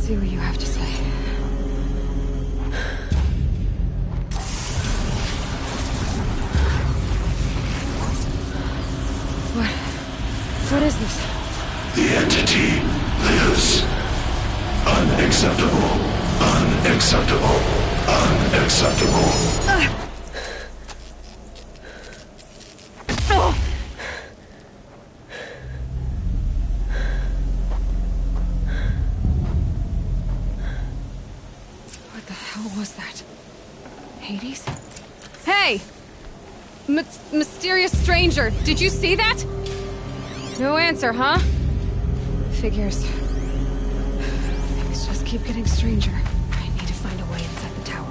see what you have to say. What is this? The entity lives. Unacceptable. Unacceptable. Unacceptable. What the hell was that? Hades? Hey! Mysterious stranger, did you see that? No answer, huh? Figures. Things just keep getting stranger. I need to find a way inside the tower.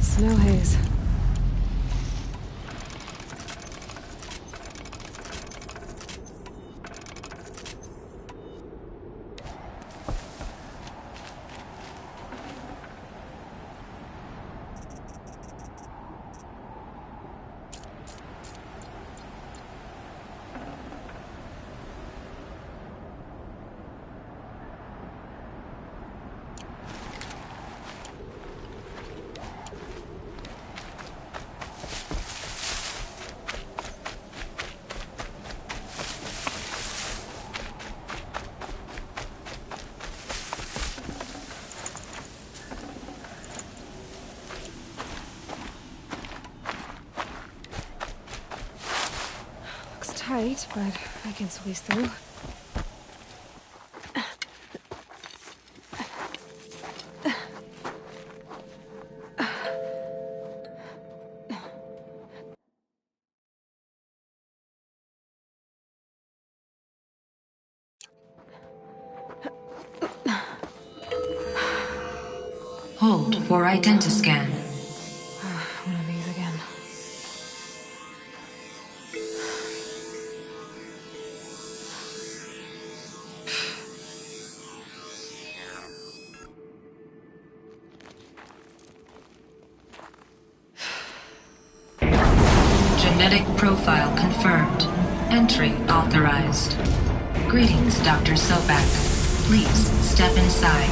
Snow haze. Tight, but I can squeeze through. Hold for identiscan. One of these again. Genetic profile confirmed. Entry authorized. Greetings, Dr. Sobek. Please step inside.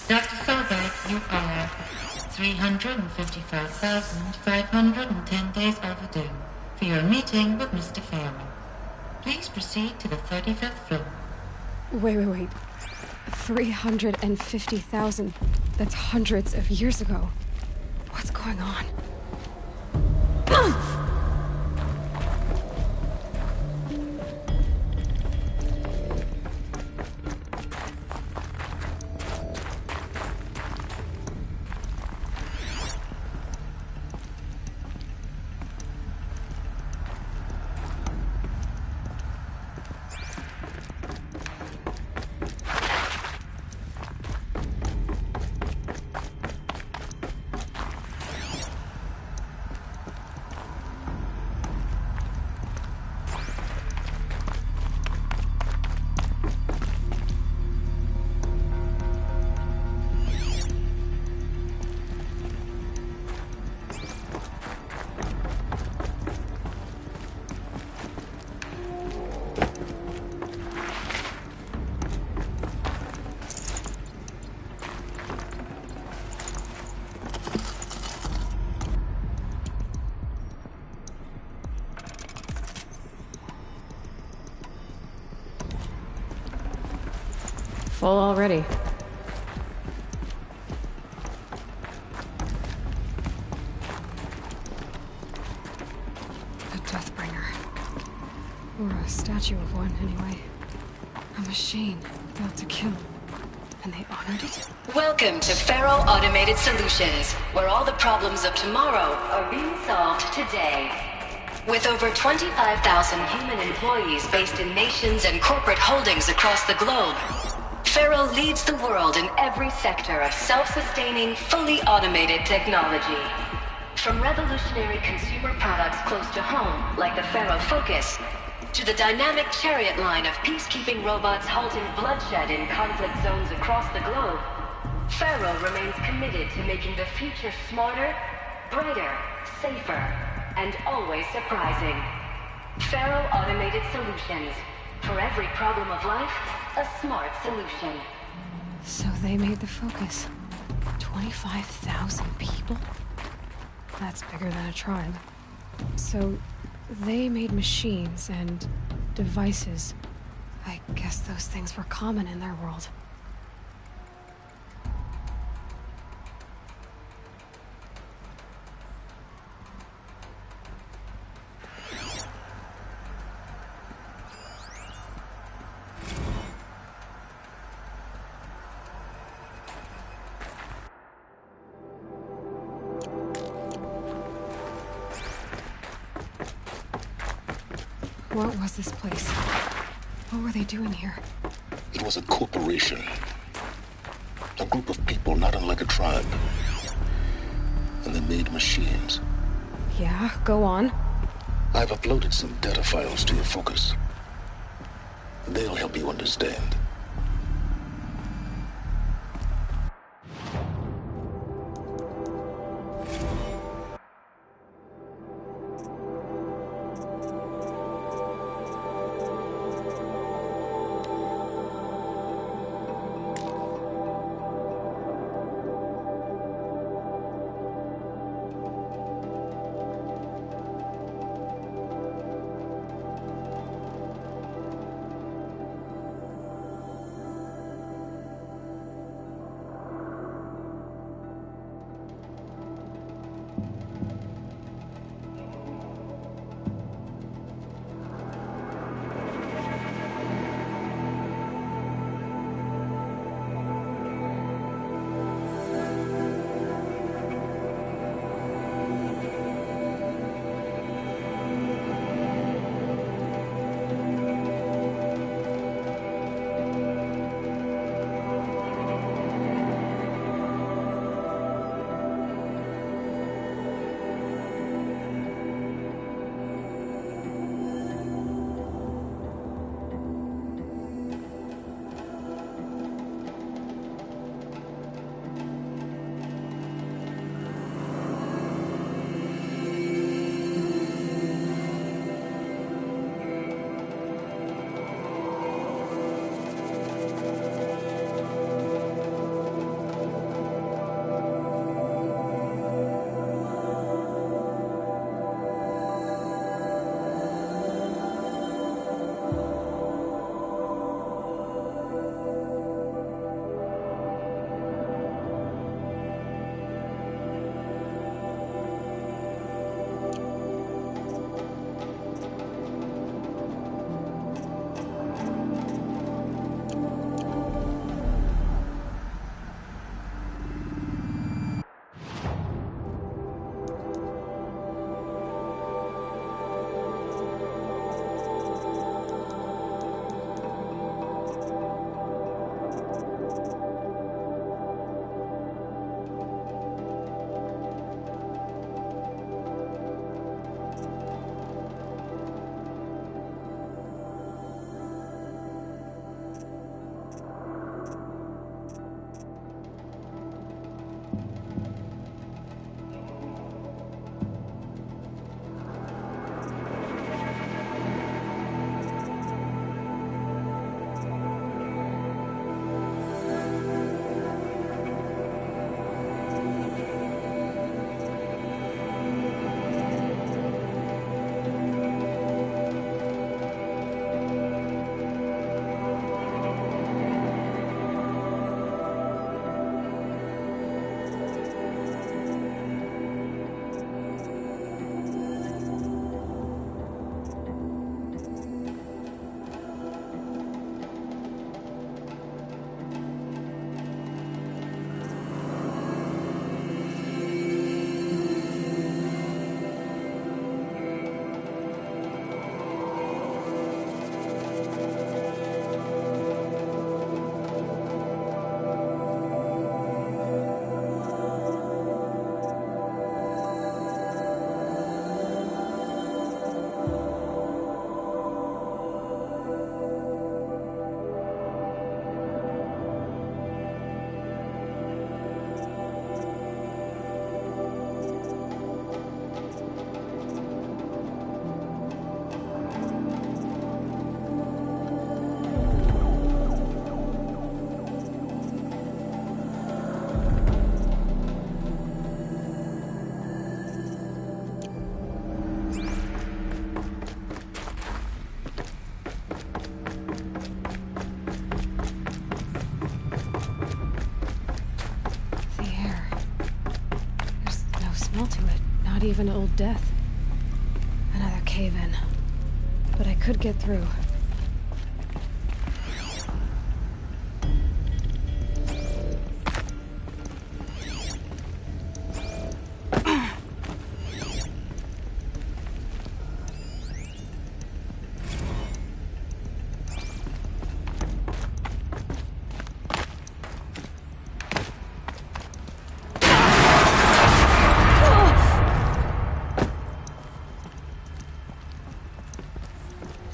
Dr. Sobek, you are 355,510 days overdue for your meeting with Mr. Farrell. Please proceed to the 35th floor. Wait. 350,000. That's hundreds of years ago. What's going on? Full already. A Deathbringer. Or a statue of one, anyway. A machine built to kill. And they honored it? Welcome to Faro Automated Solutions, where all the problems of tomorrow are being solved today. With over 25,000 human employees based in nations and corporate holdings across the globe, Faro leads the world in every sector of self-sustaining, fully automated technology. From revolutionary consumer products close to home, like the Faro Focus, to the dynamic Chariot line of peacekeeping robots halting bloodshed in conflict zones across the globe, Faro remains committed to making the future smarter, brighter, safer, and always surprising. Faro Automated Solutions. For every problem of life, a smart solution. So they made the Focus. 25,000 people? That's bigger than a tribe. So they made machines and devices. I guess those things were common in their world. What was this place? What were they doing here? It was a corporation. A group of people not unlike a tribe. And they made machines. Yeah, go on. I've uploaded some data files to your Focus. They'll help you understand. Not even Old Death. Another cave-in. But I could get through.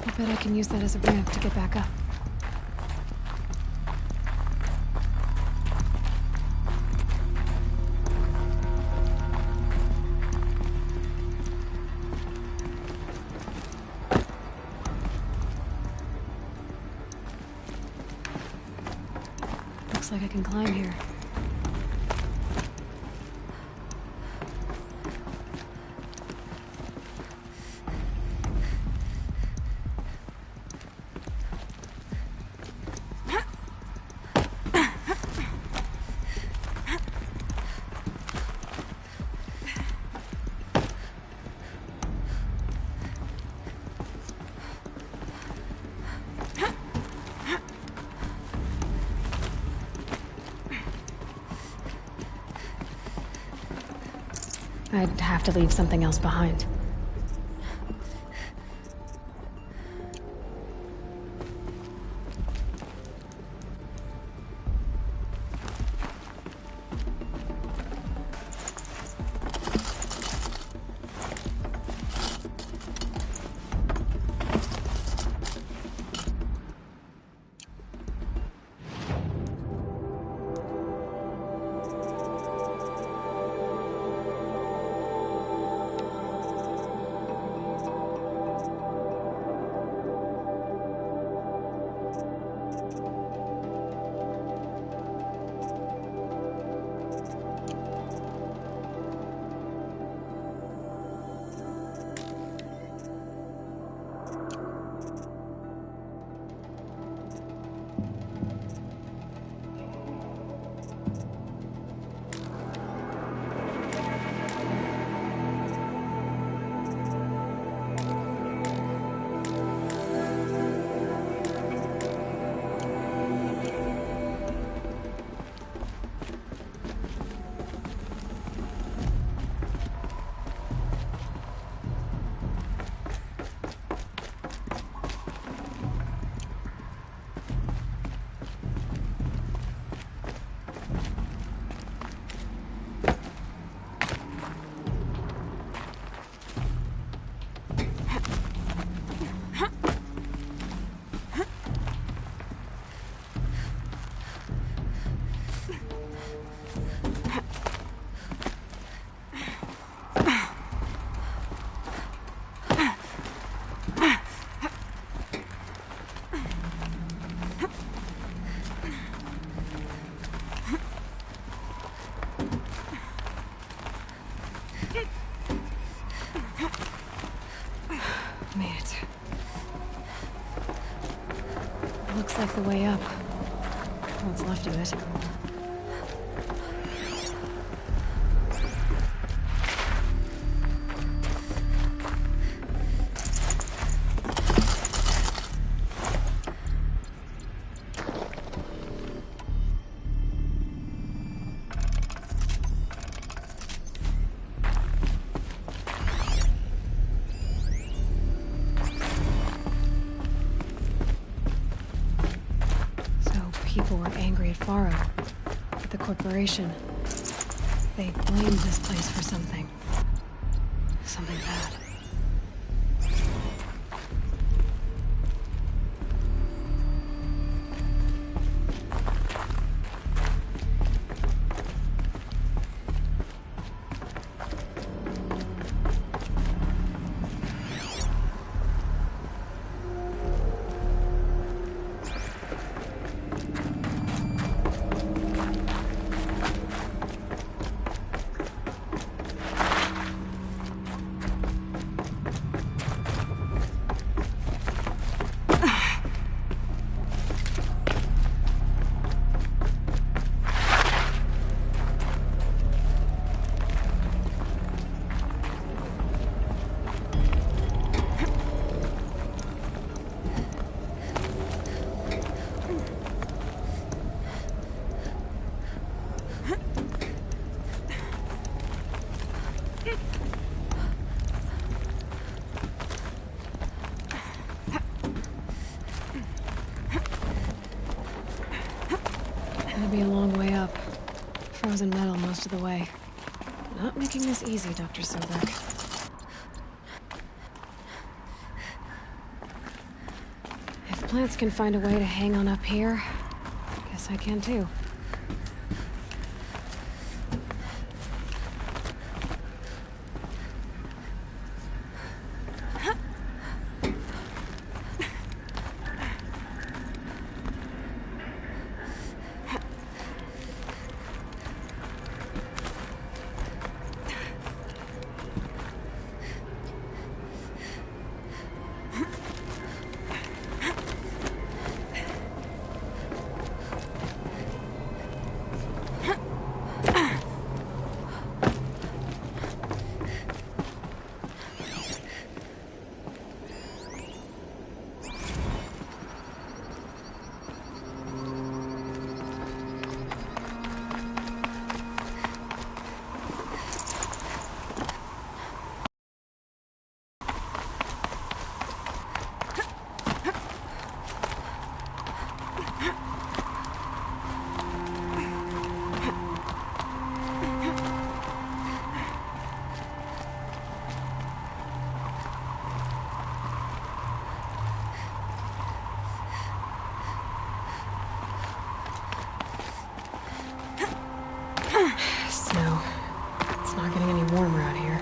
I bet I can use that as a ramp to get back up. Looks like I can climb here. I'd have to leave something else behind. Looks like the way up. What's left of it. People were angry at Faro, at the corporation. They blamed this place for something. Something bad. long way up. Frozen metal most of the way. Not making this easy, Dr. Sobek. If plants can find a way to hang on up here, guess I can too. Snow. It's not getting any warmer out here.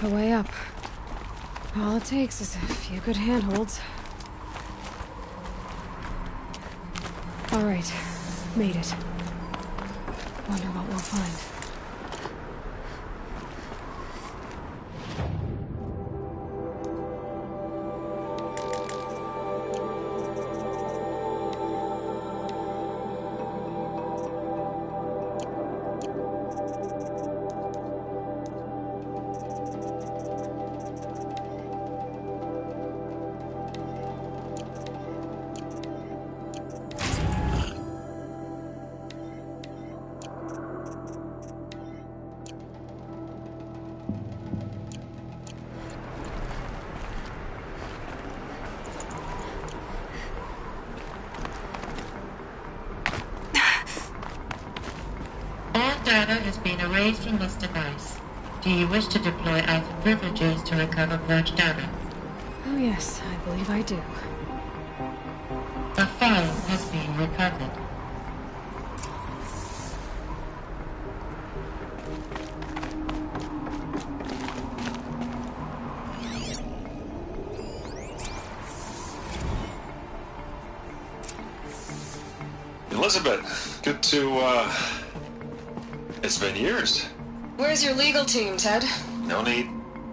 A way up. All it takes is a few good handholds. All right, made it. Wonder what we'll find. Data has been erased from this device. Do you wish to deploy Alpha privileges to recover purged data? Oh yes, I believe I do. A file has been recovered. Elizabeth, good to, It's been years. Where's your legal team, Ted? No need.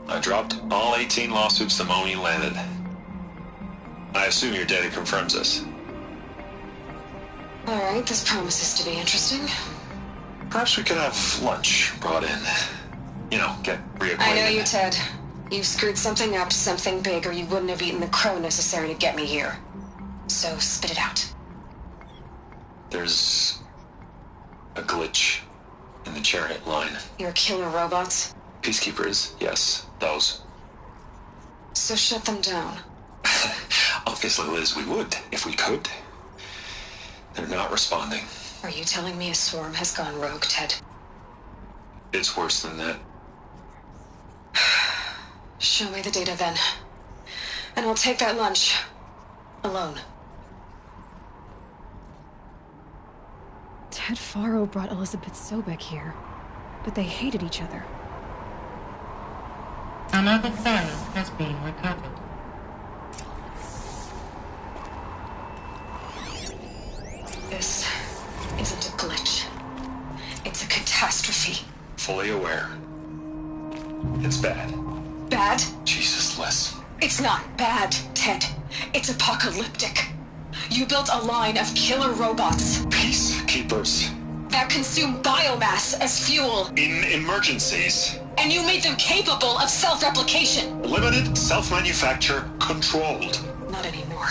I dropped all 18 lawsuits the moment you landed. I assume your data confirms this. Alright, this promises to be interesting. Perhaps we could have lunch brought in. You know, get reacquainted. I know you, Ted. You screwed something up, something big, or you wouldn't have eaten the crow necessary to get me here. So spit it out. There's a glitch in the chariot line. Your killer robots? Peacekeepers, yes, those. So shut them down. Obviously, Liz, we would, if we could. They're not responding. Are you telling me a swarm has gone rogue, Ted? It's worse than that. Show me the data then. And I'll take that lunch. Alone. Ted Faro brought Elizabeth Sobek here, but they hated each other. Another file has been recovered. This isn't a glitch. It's a catastrophe. Fully aware. It's bad. Bad? Jesus, Liz. It's not bad, Ted. It's apocalyptic. You built a line of killer robots Peacekeepers. that consume biomass as fuel, In emergencies. and you made them capable of self-replication. Limited, self-manufacture, controlled. Not anymore.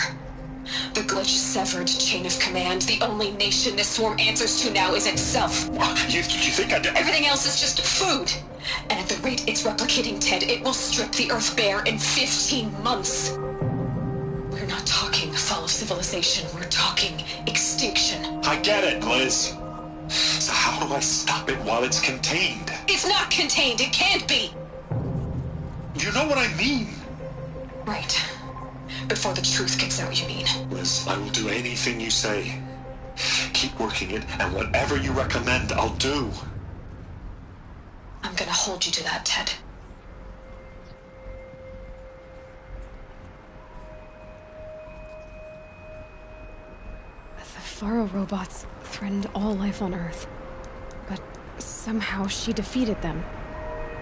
The glitch severed chain of command. The only nation this swarm answers to now is itself. You think I'd... Everything else is just food. And at the rate it's replicating, Ted, it will strip the Earth bare in 15 months. We're not talking fall of civilization. We're talking extinction. I get it, Liz. So how do I stop it while it's contained? It's not contained. It can't be. You know what I mean? Right. Before the truth gets out, you mean? Liz, I will do anything you say. Keep working it, and whatever you recommend, I'll do. I'm gonna hold you to that, Ted. The Faro robots threatened all life on Earth, but somehow she defeated them.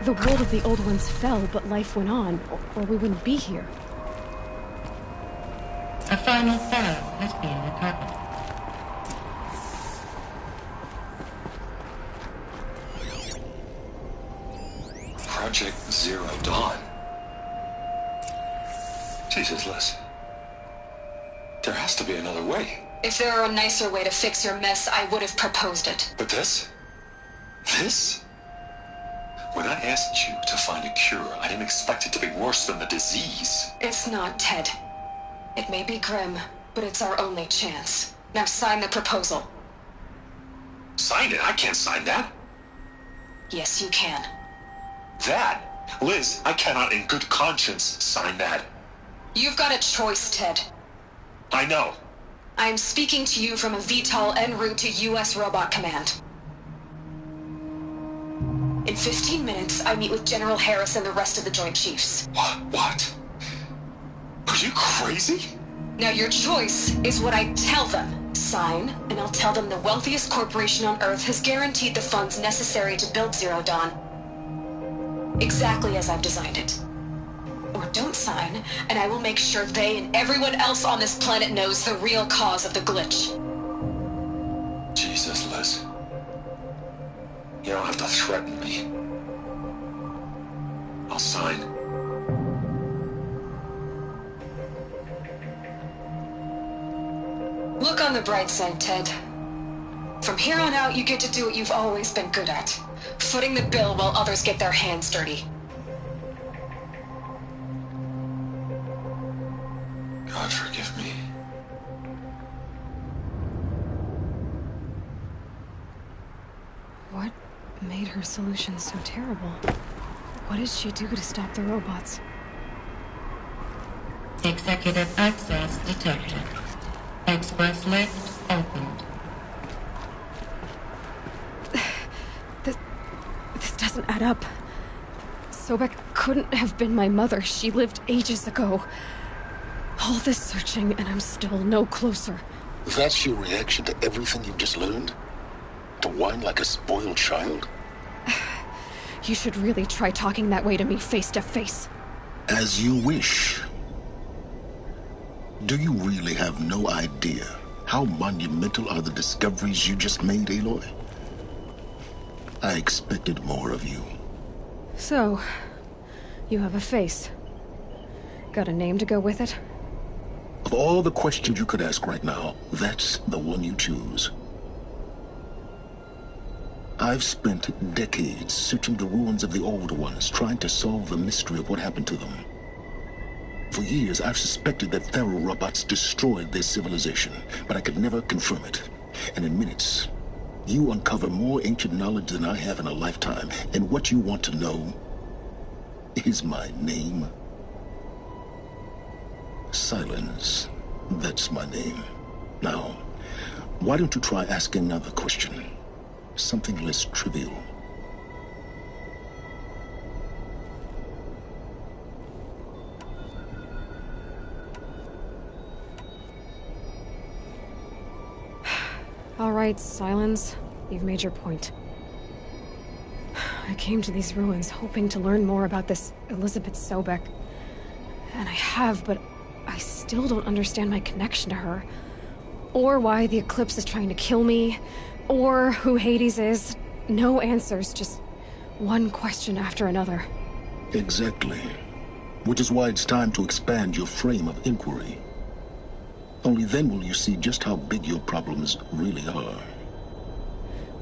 The world of the old ones fell, but life went on, or we wouldn't be here. A final file has been recovered. Project Zero Dawn. Jesus, Liz. There has to be another way. If there were a nicer way to fix your mess, I would have proposed it. But this? This? When I asked you to find a cure, I didn't expect it to be worse than the disease. It's not, Ted. It may be grim, but it's our only chance. Now sign the proposal. Sign it? I can't sign that. Yes, you can. That? Liz, I cannot in good conscience sign that. You've got a choice, Ted. I know. I am speaking to you from a VTOL en route to U.S. Robot Command. In 15 minutes, I meet with General Harris and the rest of the Joint Chiefs. What? Are you crazy? Now your choice is what I tell them. Sign, and I'll tell them the wealthiest corporation on Earth has guaranteed the funds necessary to build Zero Dawn. Exactly as I've designed it. Or don't sign, and I will make sure they and everyone else on this planet knows the real cause of the glitch. Jesus, Liz. You don't have to threaten me. I'll sign. Look on the bright side, Ted. From here on out, you get to do what you've always been good at. Footing the bill while others get their hands dirty. God forgive me. What made her solution so terrible? What did she do to stop the robots? Executive access detected. Express lift opened. This doesn't add up. Sobek couldn't have been my mother. She lived ages ago. All this searching, and I'm still no closer. That's your reaction to everything you've just learned? To whine like a spoiled child? You should really try talking that way to me face to face. As you wish. Do you really have no idea how monumental are the discoveries you just made, Aloy? I expected more of you. So, You have a face. Got a name to go with it? Of all the questions you could ask right now, that's the one you choose. I've spent decades searching the ruins of the Old Ones, trying to solve the mystery of what happened to them. For years, I've suspected that Faro robots destroyed their civilization, but I could never confirm it. And in minutes, you uncover more ancient knowledge than I have in a lifetime. And what you want to know is my name. Silence. That's my name. Now, why don't you try asking another question? Something less trivial. All right, Silence. You've made your point. I came to these ruins hoping to learn more about this Elizabeth Sobek. And I have, but I still don't understand my connection to her. Or why the Eclipse is trying to kill me. Or who Hades is. No answers, just one question after another. Exactly. Which is why it's time to expand your frame of inquiry. Only then will you see just how big your problems really are.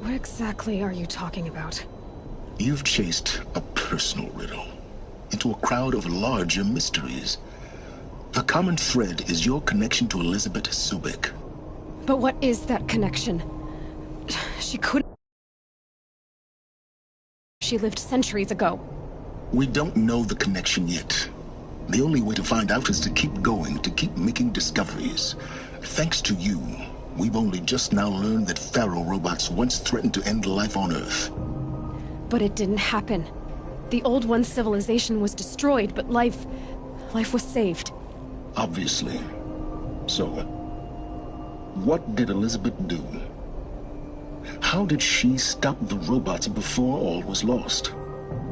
What exactly are you talking about? You've chased a personal riddle into a crowd of larger mysteries. The common thread is your connection to Elizabeth Sobek. But what is that connection? She couldn't... She lived centuries ago. We don't know the connection yet. The only way to find out is to keep going, to keep making discoveries. Thanks to you, we've only just now learned that Faro robots once threatened to end life on Earth. But it didn't happen. The Old One's civilization was destroyed, but life was saved. Obviously. So, what did Elizabeth do? How did she stop the robots before all was lost?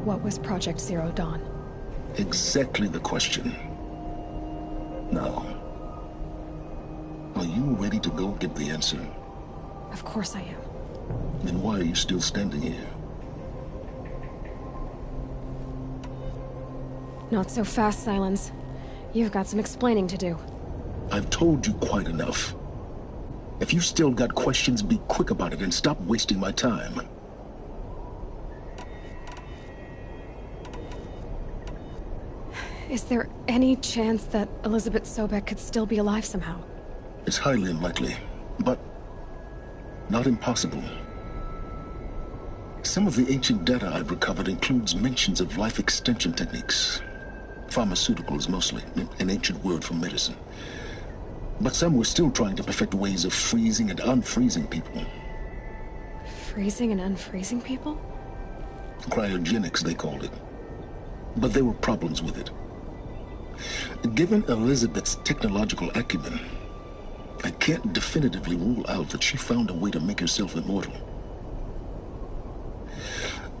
What was Project Zero Dawn? Exactly the question. Now, are you ready to go get the answer? Of course I am. Then why are you still standing here? Not so fast, Silence. You've got some explaining to do. I've told you quite enough. If you still got questions, be quick about it and stop wasting my time. Is there any chance that Elizabeth Sobek could still be alive somehow? It's highly unlikely, but not impossible. Some of the ancient data I've recovered includes mentions of life extension techniques. Pharmaceuticals, mostly, an ancient word for medicine. But some were still trying to perfect ways of freezing and unfreezing people. Freezing and unfreezing people? Cryogenics, they called it. But there were problems with it. Given Elizabeth's technological acumen, I can't definitively rule out that she found a way to make herself immortal.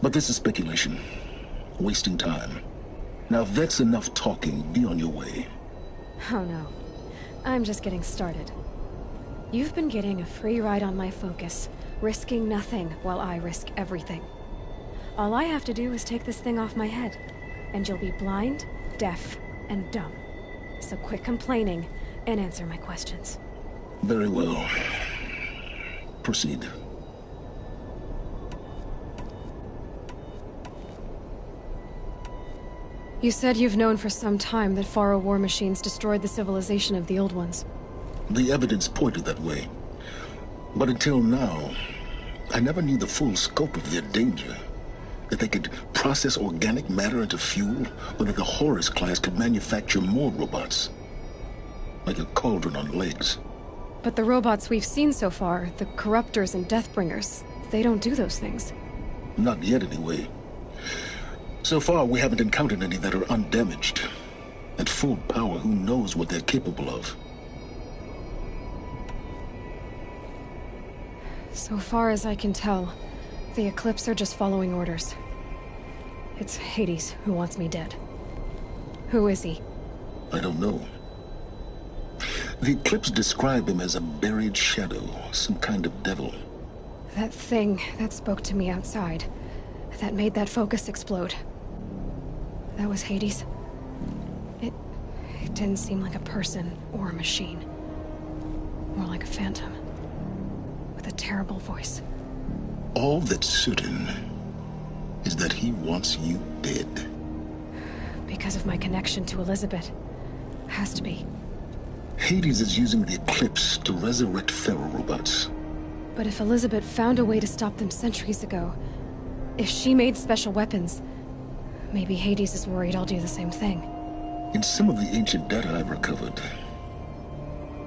But this is speculation. Wasting time. Now, if that's enough talking, be on your way. Oh no. I'm just getting started. You've been getting a free ride on my focus, risking nothing while I risk everything. All I have to do is take this thing off my head, and you'll be blind, deaf, and dumb. So quit complaining and answer my questions. Very well. Proceed. You said you've known for some time that Faro war machines destroyed the civilization of the Old Ones. The evidence pointed that way. But until now, I never knew the full scope of their danger. That they could process organic matter into fuel, or that the Horus class could manufacture more robots. Like a cauldron on legs. But the robots we've seen so far, the Corruptors and Deathbringers, they don't do those things. Not yet, anyway. So far, we haven't encountered any that are undamaged. At full power, who knows what they're capable of? So far as I can tell, the Eclipse are just following orders. It's Hades who wants me dead. Who is he? I don't know. The Eclipse describe him as a buried shadow, some kind of devil. That thing that spoke to me outside, that made that focus explode. That was Hades. It didn't seem like a person or a machine. More like a phantom. With a terrible voice. All that's certain is that he wants you dead. Because of my connection to Elizabeth. Has to be. Hades is using the Eclipse to resurrect Faro robots. But if Elizabeth found a way to stop them centuries ago, if she made special weapons, maybe Hades is worried I'll do the same thing. In some of the ancient data I've recovered,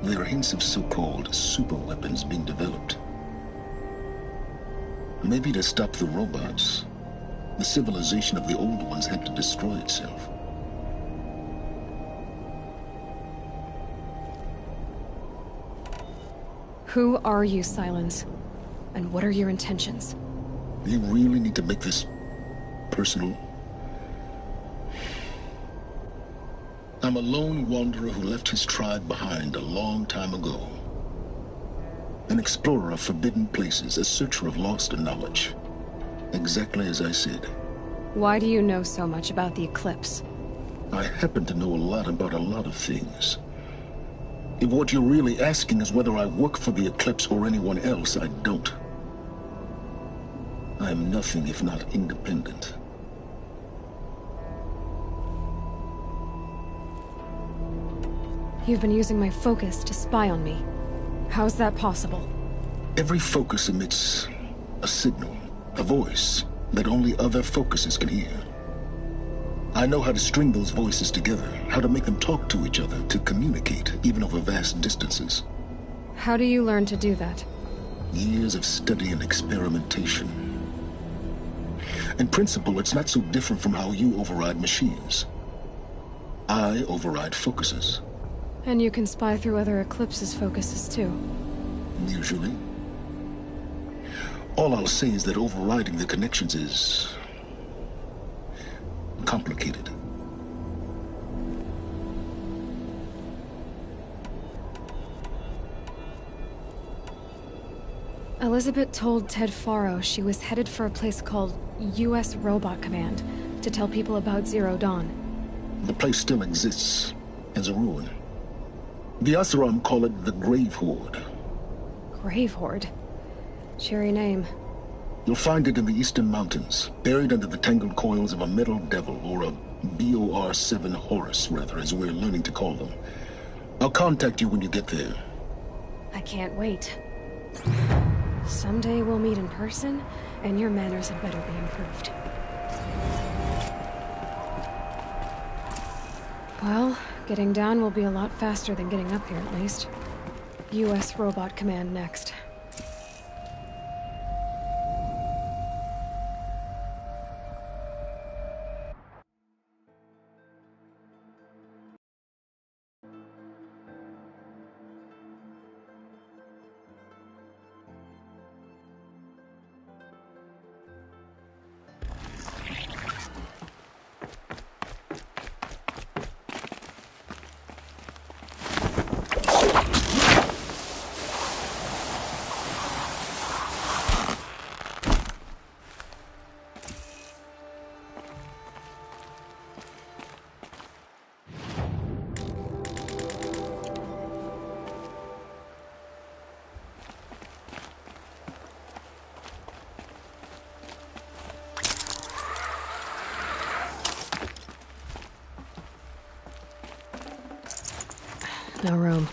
there are hints of so-called super weapons being developed. Maybe to stop the robots, the civilization of the old ones had to destroy itself. Who are you, Sylens? And what are your intentions? You really need to make this personal? I'm a lone wanderer who left his tribe behind a long time ago. An explorer of forbidden places, a searcher of lost knowledge. Exactly as I said. Why do you know so much about the Eclipse? I happen to know a lot about a lot of things. If what you're really asking is whether I work for the Eclipse or anyone else, I don't. I am nothing if not independent. You've been using my focus to spy on me. How's that possible? Every focus emits a signal, a voice, that only other focuses can hear. I know how to string those voices together, how to make them talk to each other, to communicate, even over vast distances. How do you learn to do that? Years of study and experimentation. In principle, it's not so different from how you override machines. I override focuses. And you can spy through other Eclipse's focuses too. Usually. All I'll say is that overriding the connections is complicated. Elizabeth told Ted Faro she was headed for a place called U.S. Robot Command to tell people about Zero Dawn. The place still exists as a ruin. The Oseram call it the Grave Horde. Grave Horde? Cheery name. You'll find it in the Eastern Mountains, buried under the tangled coils of a Metal Devil, or a BOR-7 Horus, rather, as we're learning to call them. I'll contact you when you get there. I can't wait. Someday we'll meet in person, and your manners had better be improved. Well, getting down will be a lot faster than getting up here, at least. U.S. Robot Command next. No room.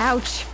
Ouch.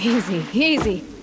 Easy, easy.